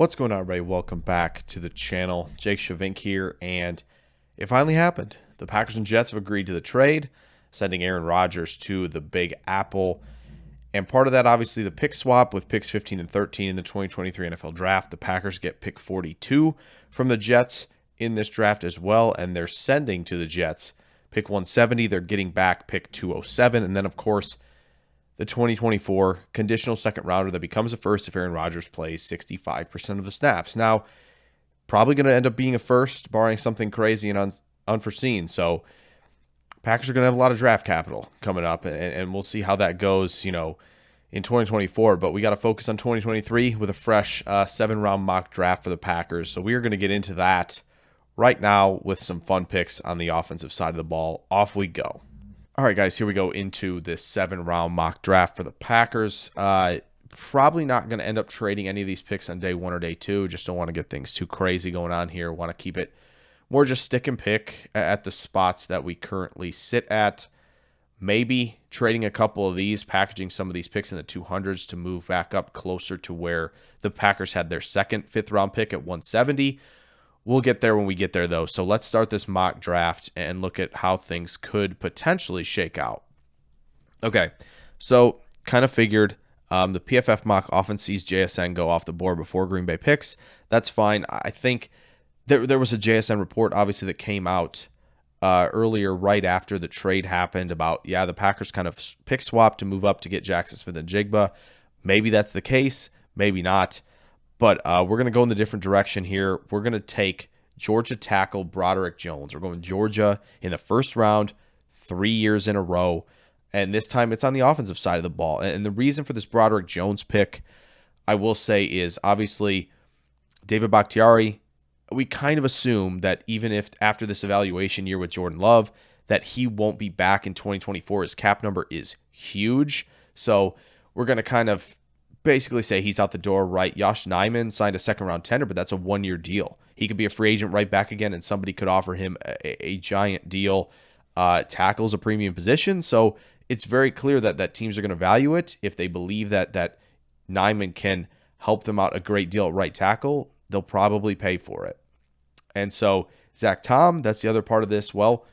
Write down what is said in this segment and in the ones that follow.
What's going on, everybody? Welcome back to the channel. Jake Shavink here, and it finally happened. The Packers and Jets have agreed to the trade, sending Aaron Rodgers to the Big Apple. And part of that, obviously, the pick swap with picks 15 and 13 in the 2023 NFL Draft. The Packers get pick 42 from the Jets in this draft as well, and they're sending to the Jets pick 170. They're getting back pick 207, and then, of course, the 2024 conditional second rounder that becomes a first if Aaron Rodgers plays 65% of the snaps. Now, probably going to end up being a first, barring something crazy and unforeseen. So, Packers are going to have a lot of draft capital coming up, and we'll see how that goes, in 2024. But we got to focus on 2023 with a fresh 7-round mock draft for the Packers. So we are going to get into that right now with some fun picks on the offensive side of the ball. Off we go. All right, guys, here we go into this 7-round mock draft for the Packers. Probably not going to end up trading any of these picks on day 1 or day 2. Just don't want to get things too crazy going on here. Want to keep it more just stick and pick at the spots that we currently sit at. Maybe trading a couple of these, packaging some of these picks in the 200s to move back up closer to where the Packers had their second 5th-round pick at 170. We'll get there when we get there, though. So let's start this mock draft and look at how things could potentially shake out. Okay, so kind of figured the PFF mock often sees JSN go off the board before Green Bay picks. That's fine. I think there was a JSN report, obviously, that came out earlier right after the trade happened about, the Packers kind of pick swap to move up to get Jackson Smith and Jigba. Maybe that's the case, maybe not. But we're going to go in the different direction here. We're going to take Georgia tackle Broderick Jones. We're going Georgia in the first round, 3 years in a row. And this time it's on the offensive side of the ball. And the reason for this Broderick Jones pick, I will say, is obviously David Bakhtiari. We kind of assume that even if after this evaluation year with Jordan Love, that he won't be back in 2024. His cap number is huge. So we're going to kind of basically say he's out the door, right? Josh Nijman signed a second-round tender, but that's a 1-year deal. He could be a free agent right back again, and somebody could offer him a giant deal. Tackle's a premium position, so it's very clear that teams are going to value it. If they believe that Nijman can help them out a great deal at right tackle, they'll probably pay for it. And so Zach Tom, that's the other part of this. Well,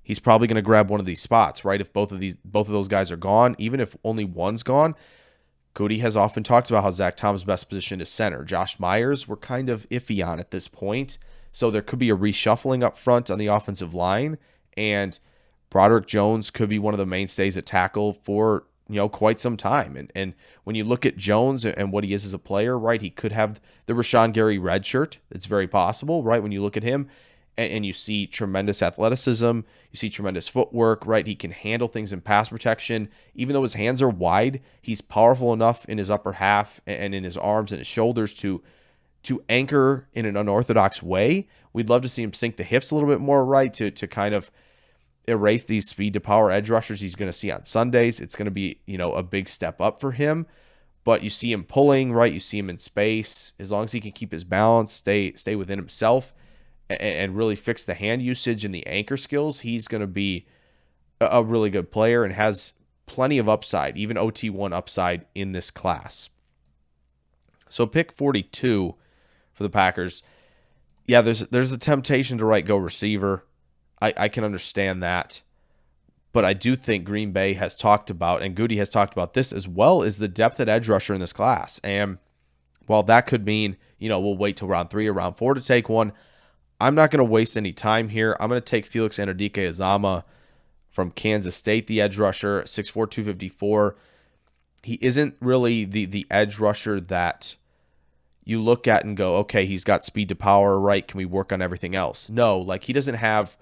he's probably going to grab one of these spots, right? If both of those guys are gone, even if only one's gone. Cody has often talked about how Zach Tom's best position is center. Josh Myers, we're kind of iffy on at this point. So there could be a reshuffling up front on the offensive line. And Broderick Jones could be one of the mainstays at tackle for, quite some time. And when you look at Jones and what he is as a player, right, he could have the Rashawn Gary red shirt. It's very possible, right, when you look at him. And you see tremendous athleticism, you see tremendous footwork, right? He can handle things in pass protection. Even though his hands are wide, he's powerful enough in his upper half and in his arms and his shoulders to anchor in an unorthodox way. We'd love to see him sink the hips a little bit more, right, to kind of erase these speed to power edge rushers he's going to see on Sundays. It's going to be, a big step up for him. But you see him pulling, right? You see him in space. As long as he can keep his balance, stay within himself, and really fix the hand usage and the anchor skills, he's going to be a really good player and has plenty of upside, even OT1 upside in this class. So pick 42 for the Packers. Yeah, there's a temptation to go receiver. I can understand that. But I do think Green Bay has talked about, and Goody has talked about this as well, is the depth at edge rusher in this class. And while that could mean, we'll wait till round 3 or round 4 to take one, I'm not going to waste any time here. I'm going to take Felix Anudike-Uzomah from Kansas State, the edge rusher, 6'4", 254. He isn't really the edge rusher that you look at and go, okay, he's got speed to power, right? Can we work on everything else? No, he doesn't have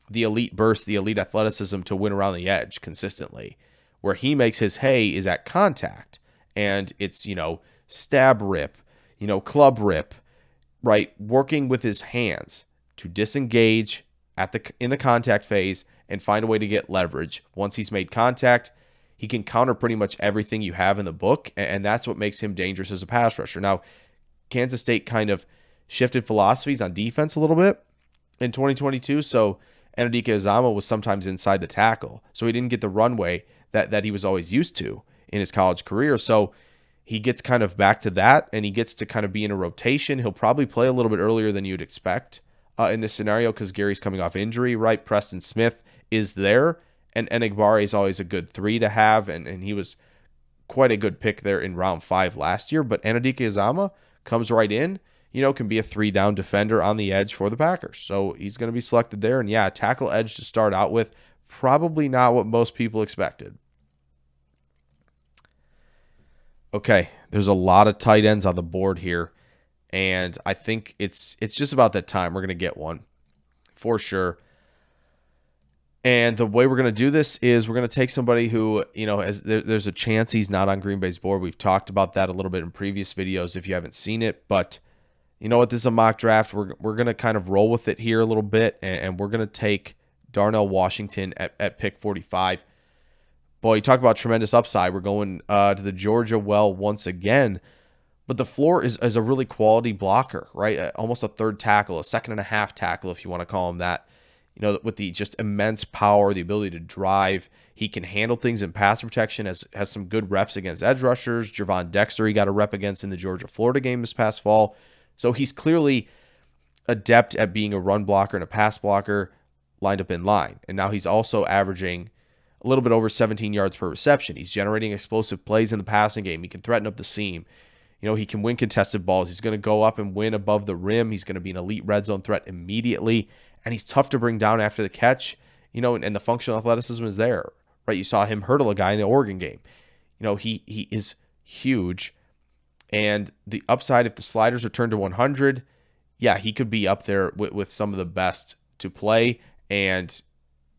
the elite burst, the elite athleticism to win around the edge consistently. Where he makes his hay is at contact. And it's, stab rip, club rip, right, working with his hands to disengage in the contact phase and find a way to get leverage. Once he's made contact, he can counter pretty much everything you have in the book, and that's what makes him dangerous as a pass rusher. Now, Kansas State kind of shifted philosophies on defense a little bit in 2022, so Anudike-Uzomah was sometimes inside the tackle, so he didn't get the runway that he was always used to in his college career. So he gets kind of back to that and he gets to kind of be in a rotation. He'll probably play a little bit earlier than you'd expect in this scenario because Gary's coming off injury, right? Preston Smith is there, and Enagbare is always a good 3 to have, and he was quite a good pick there in round 5 last year. But Anadike Azama comes right in, can be a 3-down defender on the edge for the Packers. So he's going to be selected there. And yeah, tackle edge to start out with, probably not what most people expected. Okay, there's a lot of tight ends on the board here, and I think it's just about that time we're going to get one for sure. And the way we're going to do this is we're going to take somebody who, there's a chance he's not on Green Bay's board. We've talked about that a little bit in previous videos if you haven't seen it, but you know what? This is a mock draft. We're going to kind of roll with it here a little bit, and we're going to take Darnell Washington at pick 45. Boy, you talk about tremendous upside. We're going to the Georgia well once again. But the floor is a really quality blocker, right? Almost a third tackle, a second and a half tackle, if you want to call him that. With the just immense power, the ability to drive. He can handle things in pass protection, has some good reps against edge rushers. Javon Dexter he got a rep against in the Georgia-Florida game this past fall. So he's clearly adept at being a run blocker and a pass blocker lined up in line. And now he's also averaging a little bit over 17 yards per reception. He's generating explosive plays in the passing game. He can threaten up the seam. He can win contested balls. He's going to go up and win above the rim. He's going to be an elite red zone threat immediately. And he's tough to bring down after the catch, and the functional athleticism is there, right? You saw him hurdle a guy in the Oregon game. He is huge. And the upside, if the sliders are turned to 100, yeah, he could be up there with some of the best to play. And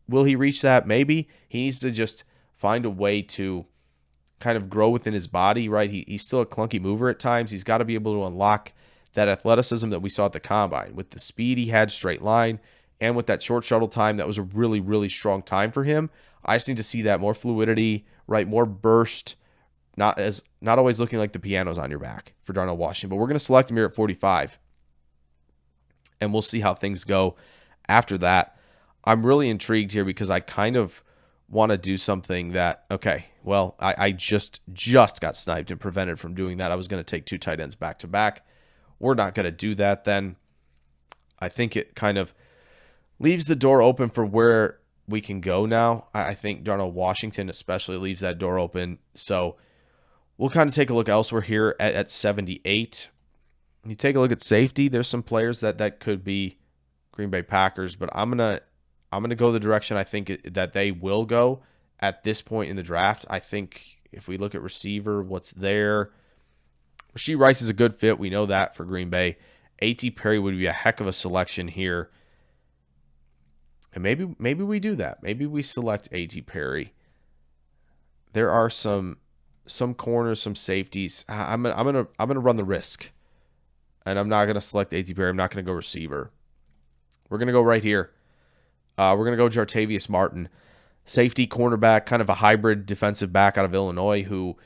will he reach that? Maybe. He needs to just find a way to kind of grow within his body, right? He's still a clunky mover at times. He's got to be able to unlock that athleticism that we saw at the combine. With the speed he had, straight line, and with that short shuttle time, that was a really, really strong time for him. I just need to see that more fluidity, right? More burst, not always looking like the piano's on your back for Darnell Washington. But we're going to select him here at 45, and we'll see how things go after that. I'm really intrigued here because I kind of want to do something that, okay, well, I just got sniped and prevented from doing that. I was going to take 2 tight ends back to back. We're not going to do that then. I think it kind of leaves the door open for where we can go now. I think Darnell Washington especially leaves that door open. So we'll kind of take a look elsewhere here at 78. You take a look at safety. There's some players that could be Green Bay Packers, but I'm gonna go the direction I think that they will go at this point in the draft. I think if we look at receiver, what's there? Rashee Rice is a good fit. We know that for Green Bay. A.T. Perry would be a heck of a selection here. And maybe we do that. Maybe we select A.T. Perry. There are some corners, some safeties. I'm gonna run the risk. And I'm not gonna select A.T. Perry. I'm not gonna go receiver. We're gonna go right here. We're going to go Jartavius Martin, safety, cornerback, kind of a hybrid defensive back out of Illinois who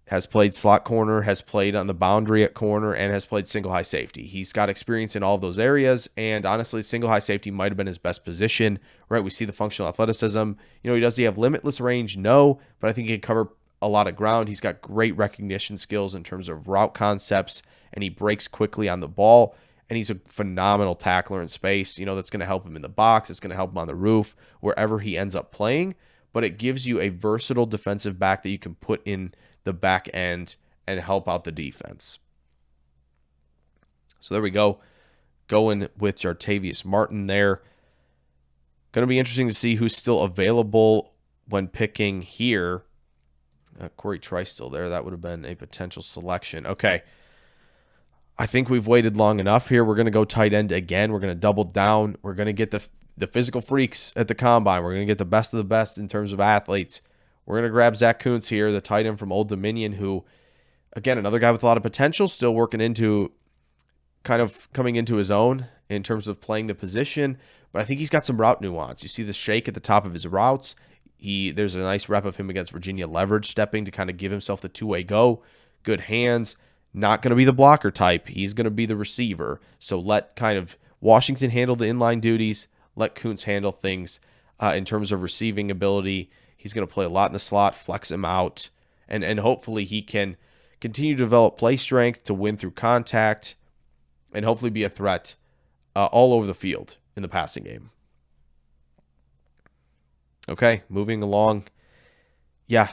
has played slot corner, has played on the boundary at corner, and has played single high safety. He's got experience in all of those areas, and honestly, single high safety might have been his best position, right? We see the functional athleticism. Does he have limitless range? No, but I think he can cover a lot of ground. He's got great recognition skills in terms of route concepts, and he breaks quickly on the ball. And he's a phenomenal tackler in space. That's going to help him in the box. It's going to help him on the roof, wherever he ends up playing. But it gives you a versatile defensive back that you can put in the back end and help out the defense. So there we go. Going with Jartavius Martin there. Going to be interesting to see who's still available when picking here. Corey Trice still there. That would have been a potential selection. Okay. I think we've waited long enough here. We're going to go tight end again. We're going to double down. We're going to get the physical freaks at the combine. We're going to get the best of the best in terms of athletes. We're going to grab Zach Kuntz here, the tight end from Old Dominion, who, again, another guy with a lot of potential, still working into kind of coming into his own in terms of playing the position. But I think he's got some route nuance. You see the shake at the top of his routes. There's a nice rep of him against Virginia leverage stepping to kind of give himself the two-way go. Good hands. Not going to be the blocker type. He's going to be the receiver. So let kind of Washington handle the inline duties. Let Kuntz handle things in terms of receiving ability. He's going to play a lot in the slot, flex him out, and hopefully he can continue to develop play strength to win through contact, and hopefully be a threat all over the field in the passing game. Okay, moving along. Yeah,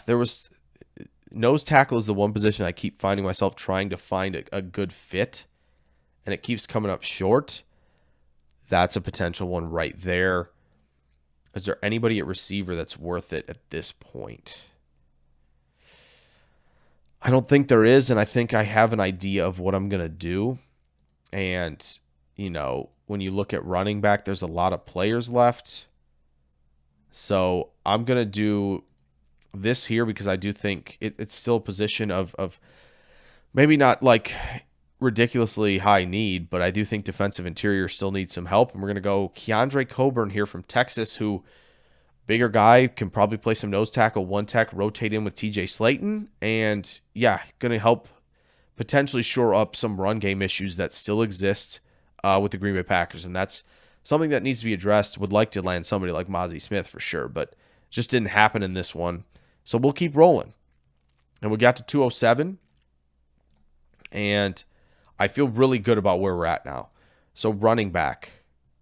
nose tackle is the one position I keep finding myself trying to find a good fit, and it keeps coming up short. That's a potential one right there. Is there anybody at receiver that's worth it at this point? I don't think there is, and I think I have an idea of what I'm going to do. And, when you look at running back, there's a lot of players left. So I'm going to do this here because I do think it's still a position of maybe not like ridiculously high need, but I do think defensive interior still needs some help. And we're going to go Keandre Coburn here from Texas, who bigger guy, can probably play some nose tackle, one tech, rotate in with TJ Slayton. And yeah, going to help potentially shore up some run game issues that still exist with the Green Bay Packers. And that's something that needs to be addressed. Would like to land somebody like Mozzie Smith for sure, but just didn't happen in this one. So we'll keep rolling. And we got to 207. And I feel really good about where we're at now. So running back,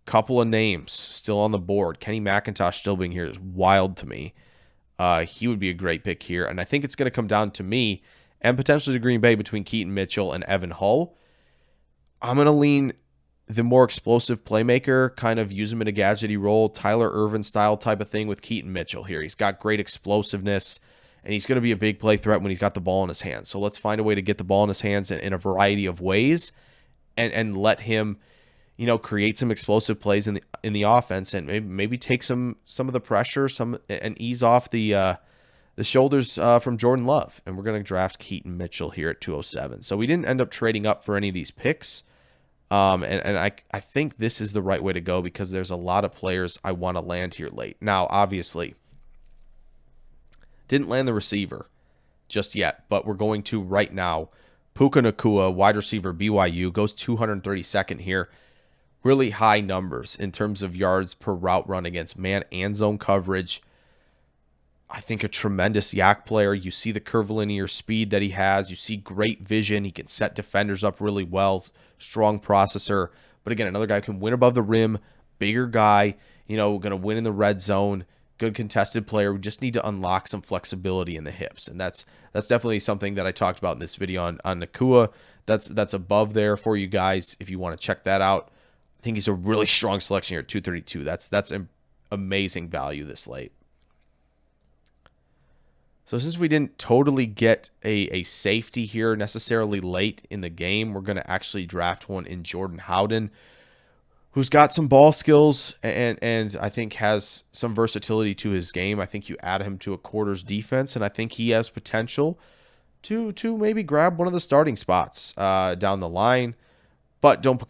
couple of names still on the board. Kenny McIntosh still being here is wild to me. He would be a great pick here. And I think it's going to come down to me and potentially to Green Bay between Keaton Mitchell and Evan Hull. I'm going to lean the more explosive playmaker, kind of use him in a gadgety role, Tyler Ervin style type of thing with Keaton Mitchell here. He's got great explosiveness, and he's going to be a big play threat when he's got the ball in his hands. So let's find a way to get the ball in his hands in a variety of ways and let him, create some explosive plays in the offense and maybe take some of the pressure and ease off the shoulders from Jordan Love. And we're going to draft Keaton Mitchell here at 207. So we didn't end up trading up for any of these picks. And I think this is the right way to go because there's a lot of players I want to land here late. Now, obviously, didn't land the receiver just yet, but we're going to right now. Puka Nacua, wide receiver, BYU, goes 232nd here. Really high numbers in terms of yards per route run against man and zone coverage. I think a tremendous yak player. You see the curvilinear speed that he has. You see great vision. He can set defenders up really well. Strong processor. But again, another guy who can win above the rim. Bigger guy, going to win in the red zone. Good contested player. We just need to unlock some flexibility in the hips. And that's definitely something that I talked about in this video on Nacua. That's above there for you guys if you want to check that out. I think he's a really strong selection here at 232. That's an amazing value this late. So since we didn't totally get a safety here necessarily late in the game, we're going to actually draft one in Jordan Howden, who's got some ball skills and I think has some versatility to his game. I think you add him to a quarters defense, and I think he has potential to maybe grab one of the starting spots down the line. But don't put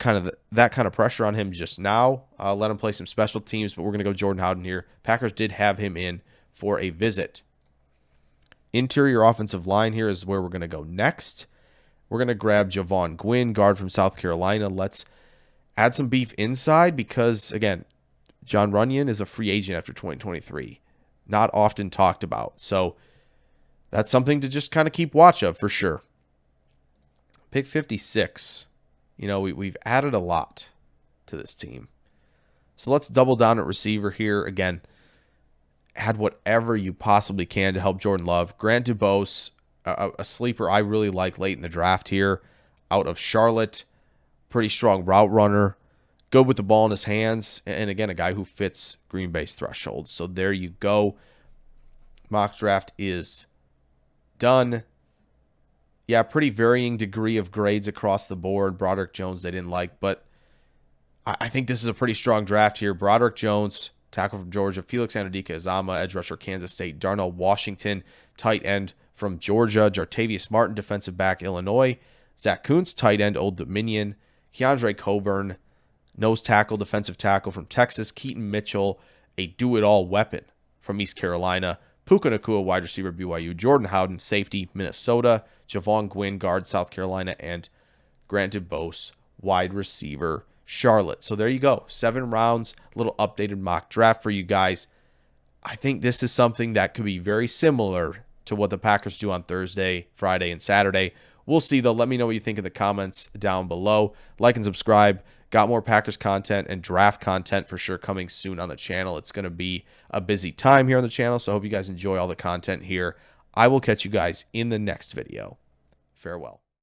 that kind of pressure on him just now. Let him play some special teams, but we're going to go Jordan Howden here. Packers did have him in for a visit. Interior offensive line here is where we're going to go next. We're going to grab Javon Gwynn, guard from South Carolina. Let's add some beef inside because, again, John Runyon is a free agent after 2023. Not often talked about. So that's something to just kind of keep watch of for sure. Pick 56. We've added a lot to this team. So let's double down at receiver here. Again, add whatever you possibly can to help Jordan Love. Grant DuBose, a sleeper I really like late in the draft here, out of Charlotte. Pretty strong route runner. Good with the ball in his hands. And again, a guy who fits Green Bay's threshold. So there you go. Mock draft is done. Yeah, pretty varying degree of grades across the board. Broderick Jones they didn't like, but I think this is a pretty strong draft here. Broderick Jones, tackle from Georgia. Felix Anudike-Uzomah, edge rusher, Kansas State. Darnell Washington, tight end from Georgia. Jartavius Martin, defensive back, Illinois. Zach Kuntz, tight end, Old Dominion. Keandre Coburn, nose tackle, defensive tackle from Texas. Keaton Mitchell, a do-it-all weapon from East Carolina. Puka Nacua, wide receiver, BYU. Jordan Howden, safety, Minnesota. Javon Gwynn, guard, South Carolina. And Grant DuBose, wide receiver, Charlotte. So there you go. 7 rounds, a little updated mock draft for you guys. I think this is something that could be very similar to what the Packers do on Thursday, Friday, and Saturday. We'll see, though. Let me know what you think in the comments down below. Like and subscribe. Got more Packers content and draft content for sure coming soon on the channel. It's going to be a busy time here on the channel, so I hope you guys enjoy all the content here. I will catch you guys in the next video. Farewell.